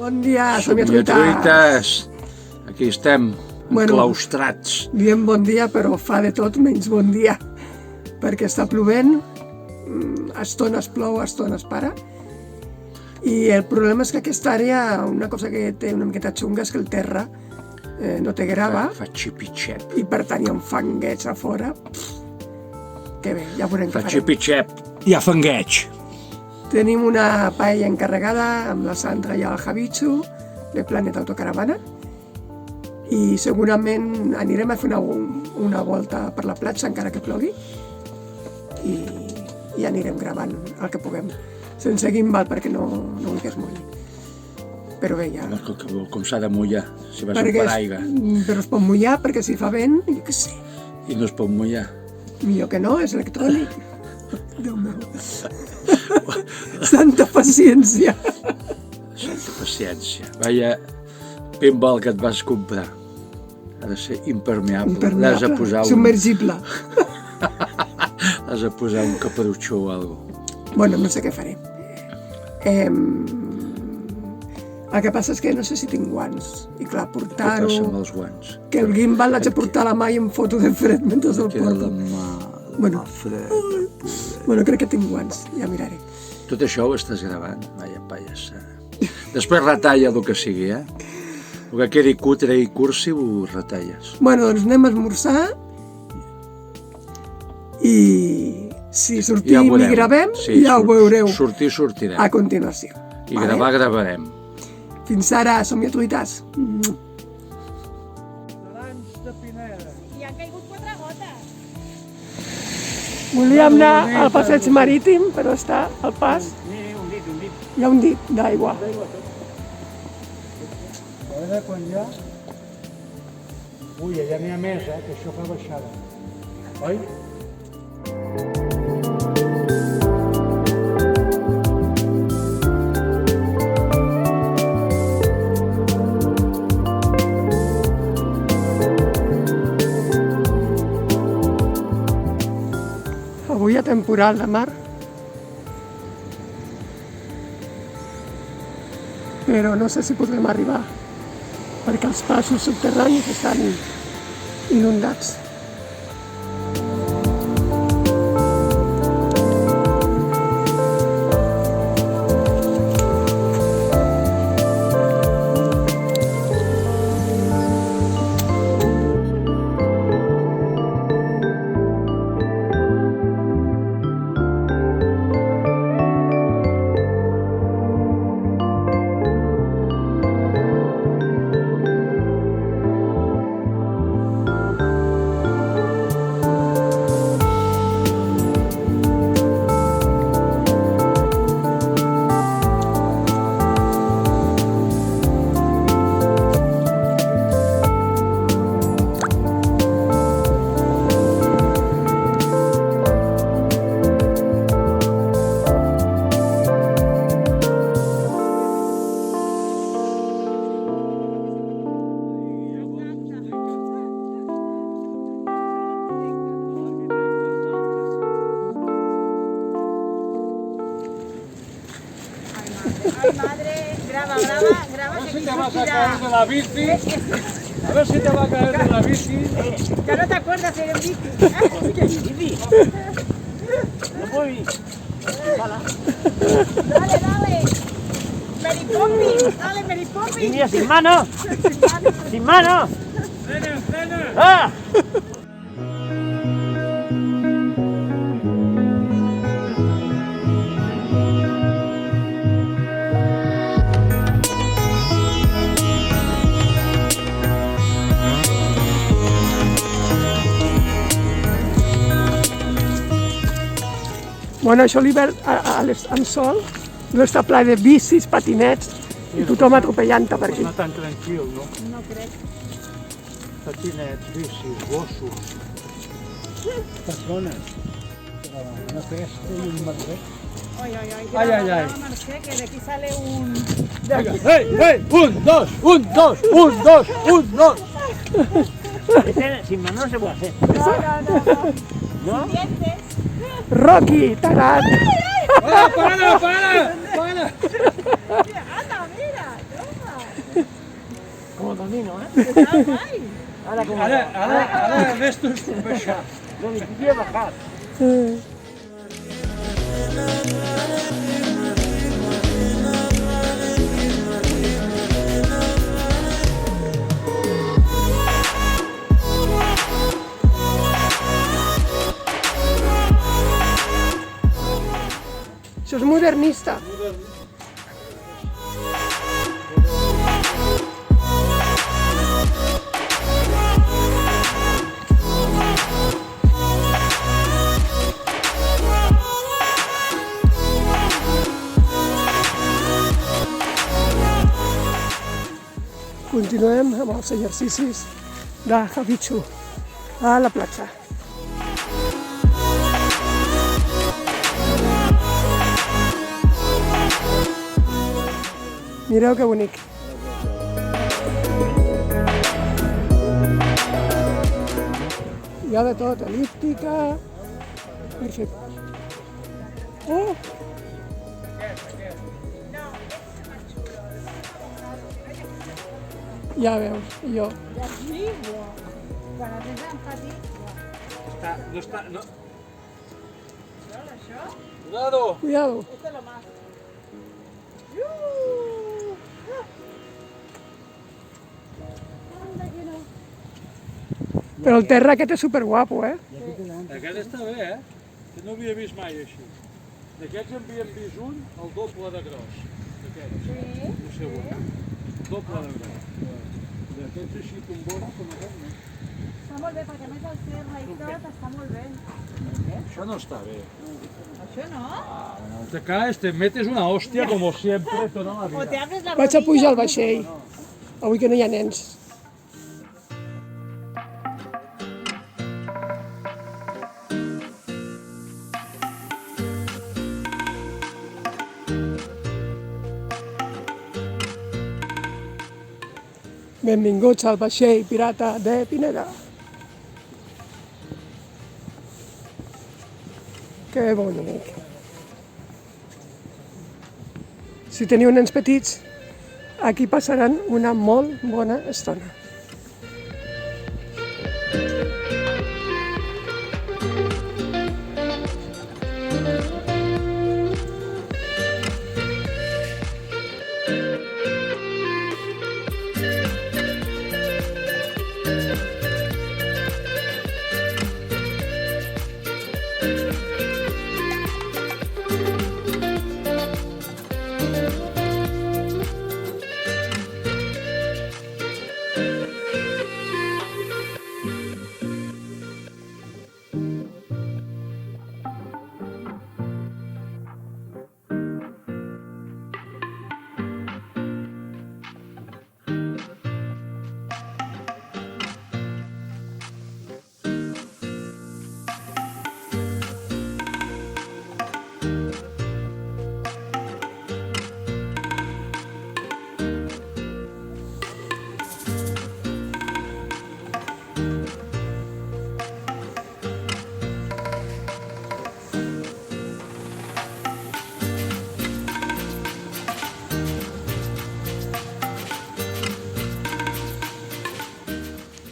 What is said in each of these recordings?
Bon dia, somiatruites. Somiatruites. Aquí estem, enclaustrats. Diem bon dia, però fa de tot menys bon dia. Perquè està plovent, a estones plou, a estones para. I el problema és que aquesta àrea, una cosa que té una miqueta xunga és que el terra no té grava. Fa xipitxep. I per tant hi ha un fangueig a fora. Que bé, ja veurem què farem. Fa xipitxep. Hi ha fangueig. Tenim una paella encarregada amb la Sandra i el Javichu de Planet Autocaravana i segurament anirem a fer una volta per la platja encara que plogui i anirem gravant el que puguem sense gimbal perquè no vull que es mulli, però bé, ja com s'ha de mullar si vas per aigua, però es pot mullar perquè si fa vent, jo què sé, i no es pot mullar, millor que no, és electrònic. Déu meu. Santa paciència. Santa paciència. Vaya pinball que et vas comprar. Ha de ser impermeable. L'has de posar submergible. Has de posar un caparutxó o alguna cosa. Bueno, no sé què faré. El que passa és que no sé si tinc guants. I clar, portar-ho... Què passa amb els guants? Que el gimbal l'haig de portar a la mà i em foto de fred mentre el porto. Bueno, crec que tinc guants, ja miraré. Tot això ho estàs gravant? Vaya pallassa. Després retalla el que sigui, eh? El que quedi cutre i cursi ho retalles. Bueno, doncs anem a esmorzar i si sortim i gravem, ja ho veureu. Sortir, sortirem. A continuació. I gravar, gravarem. Fins ara, somiatruites. I han caigut 4 gotes. Volíem anar al passeig marítim, però està al pas. Hi ha un dit d'aigua. A veure quan hi ha... Ui, allà n'hi ha més, que això fa baixada. Oi? Avui hi ha temporal de mar, però no sé si podrem arribar, perquè els passos subterranis estan inundats. Ay, madre, graba, que te vas a caer de la bici. A ver si te va a caer de la bici. Ya no te acuerdas de ir en bici. No voy. Dale. Mary Poppins, dale, Mary Poppins. Mira, sin mano. Sin mano. Frena. ¡Ah! Bueno, això l'hivern amb sol no està ple de bicis, patinets i tothom atropellant-te per aquí. No tan tranquil, no? No crec. Patinets, bicis, gossos, persones. Una festa i un merder. Ay, Ay. Mercè, que de aquí sale un... ¡Hey! ¡Un, dos! Sin mano no se puede hacer. No. Sin dientes. Rocky, tarat! ¡Para! Mira, anda, mira. camino, ¿eh? Ai, Ahora como... Ara d'estos puc baixar. Lo difícil es bajar. Això és modernista. Continuem amb els exercicis de Habichu a la platja. Mireu que bonic. Hi ha de tot, el·líptica... Perfecte. Oh! Ja veus, jo. quan els nens petits, No està, no. Cuidado. Cuidado. este es lo más. Però el terra aquest és superguapo, eh? Aquest està bé, Que no havia vist mai així. D'aquests en havíem vist un, el doble de gros. D'aquests. Sí. No sé on. Doble de gros. D'aquests així tombons com aquest, no? Està molt bé, perquè a més el terra i tot està molt bé. Això no està bé. Això no? Te caes, te metes una hòstia como siempre toda la O te vida. abres la Vaig a rodilla. pujar al vaixell. Avui que no hi ha nens. Benvinguts al vaixell pirata de Pineda. Que bonic. Si teniu nens petits, aquí passaran una molt bona estona.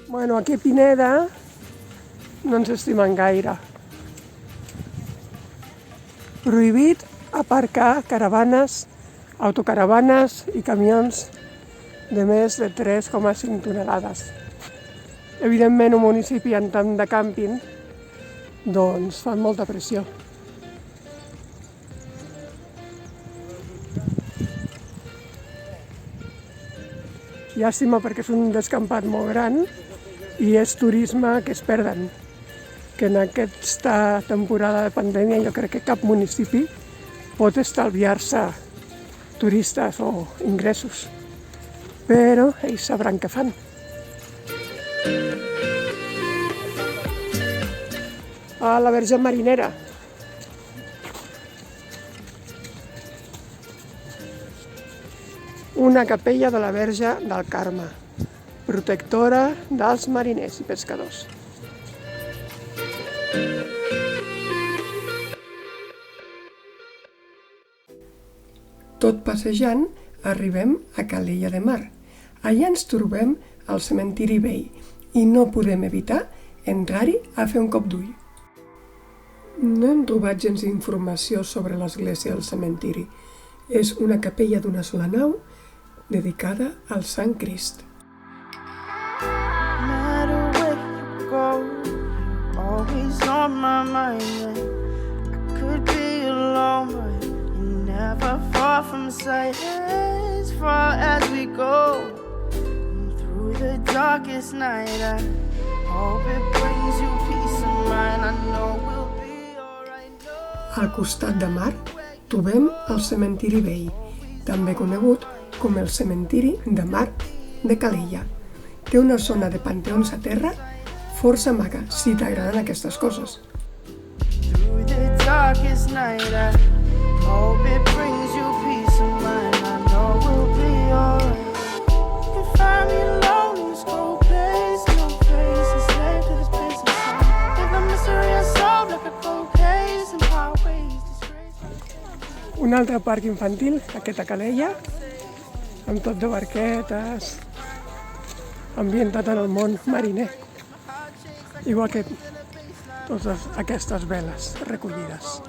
Bueno, aquí a Pineda no ens estimen gaire. Prohibit aparcar caravanes, autocaravanes i camions de més de 3,5 tonelades. Evidentment, un municipi en tant de càmping, doncs fan molta pressió. Llàstima perquè és un descampat molt gran i és turisme que es perden. Que en aquesta temporada de pandèmia jo crec que cap municipi pot estalviar-se turistes o ingressos. Però ells sabran què fan. A la Verge Marinera. Una capella de la Verge del Carme, protectora dels mariners i pescadors. Tot passejant arribem a Calella de Mar, Allà ens trobem al cementiri vell i no podem evitar entrar-hi a fer un cop d'ull. No hem trobat gens d'informació sobre l'església del cementiri. És una capella d'una sola nau dedicada al Sant Crist. No matter where you go, always on my mind. I could be alone, but you're never far from sight. As far as we go, and through the darkest night, I hope it brings you peace of mind. I know we'll be alright. Al costat de mar trobem el cementiri vell, també conegut com el cementiri de mar de Calella. Té una zona de panteons a terra força maca, si t'agraden aquestes coses. Through the darkest night, I hope it brings you peace of mind. I know we'll be alright. You can find me alone in this cold place, no place, a slave to this place of sound. If the mystery is solved like a cold case and highways disgrace. Un altre parc infantil, aquest a Calella, amb tot de barquetes, ambientat en el món mariner, igual que totes aquestes veles recollides.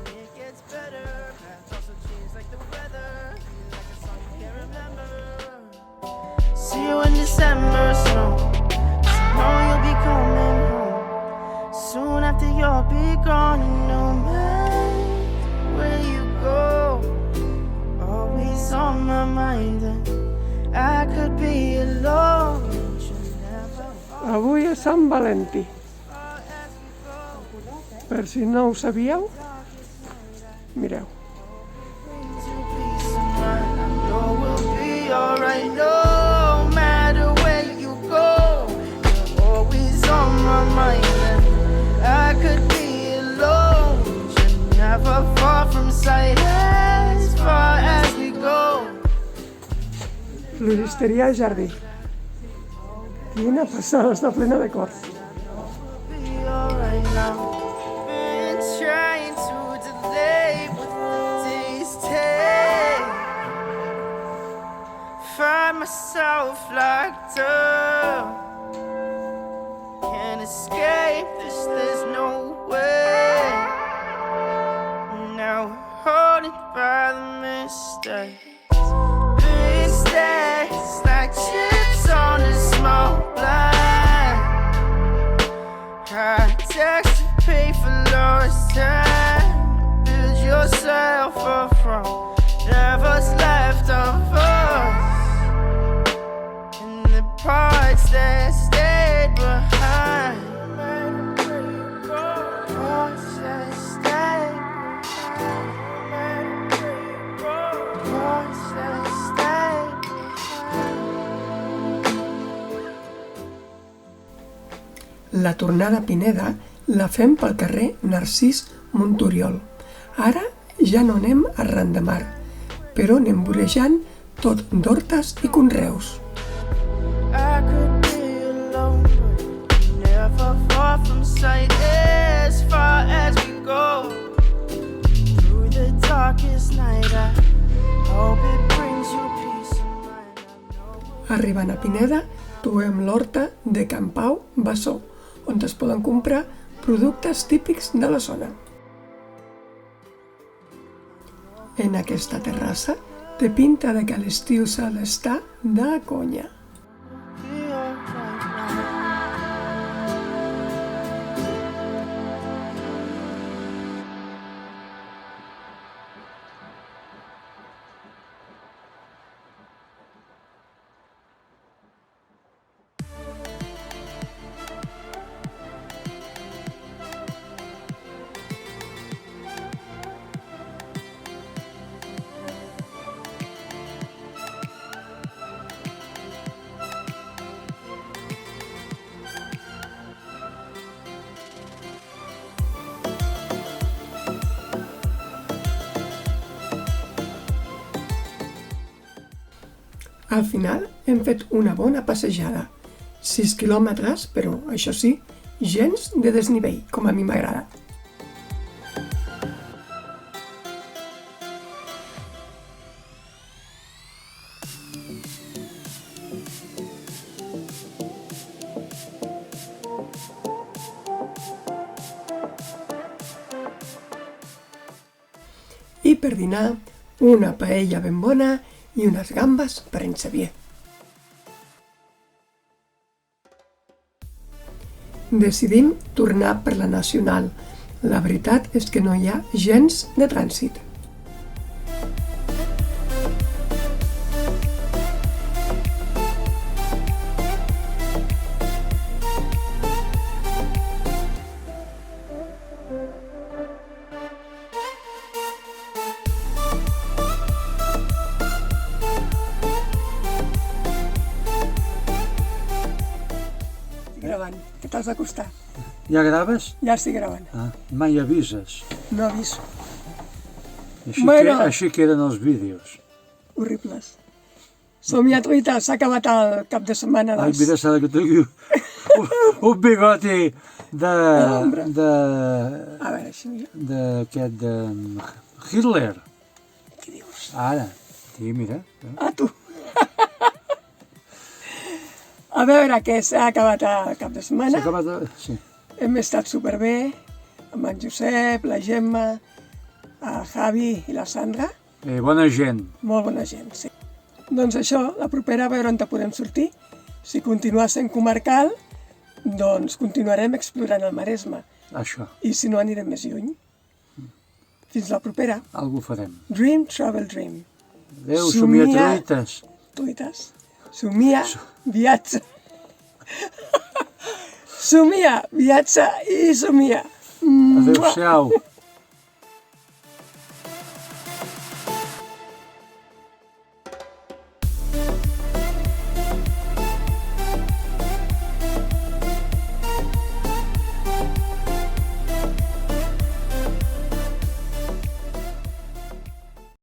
It gets better, paths also change like the weather. Like a song you can't remember. See you in December snow. Know you'll be coming home soon after you'll be gone. And no matter where you go, always on my mind. And I could be alone, but you'll never Avui és Sant Valentí. Per si no ho sabíeu, mireu. brings you peace of mind. I know we'll be alright, no matter where you go. You're always on my mind. And I could be alone, but you're never far from sight. As far as we go. Floristeria Jardí. Quina passada, està plena de cor. Be alright now. Been trying to delay what the days take. Find myself locked up. Can't escape this, there's no way. Now haunted by the mistakes. Mistakes like chips on a small blind. I text to pay for lost time. Build yourself up from whatever's left of us, and the parts that stayed behind. Parts that stayed behind. Parts that stayed behind. La tornada a Pineda la fem pel carrer Narcís Montoriol. Ara ja no anem arran de mar, però anem vorejant tot d'hortes i conreus. I could be alone, but never far from sight. As far as we go, through the darkest night, I hope it brings you peace of mind. I know Arribant a Pineda, trobem l'horta de Can Pau Bassó, on es poden comprar productes típics de la zona. En aquesta terrassa té pinta de que l'estiu s'ha d'estar de conya. we'll be alright now. Al final hem fet una bona passejada. 6 quilòmetres, però, això sí, gens de desnivell, com a mi m'agrada. I per dinar, una paella ben bona i unes gambes per en Xavier. Decidim tornar per la Nacional. La veritat és que no hi ha gens de trànsit. Gravant, que t'has d'acostar. Ja graves? Ja estic gravant. Ah, mai avises. No aviso. Així queden els vídeos. Horribles. Som-hi a truita, s'ha acabat el cap de setmana Ai, dels... mira, s'ha que tingui un bigoti de... A veure, així... d'aquest de Hitler. Què dius? Ara, sí, mira. Ah, tu. A veure, que s'ha acabat el cap de setmana. S'ha acabat... Sí. Hem estat superbé, amb en Josep, la Gemma, el Javi i la Sandra. Bona gent. Molt bona gent, sí. Doncs això, la propera a veure on podem sortir. Si continua sent comarcal, doncs continuarem explorant el Maresme. Això. I si no, anirem més lluny. Fins la propera. Algú farem. Dream, travel, dream. Adéu, somia truites. Truites. Somia, viatge. Somia, viatge i somia. Adéu-siau.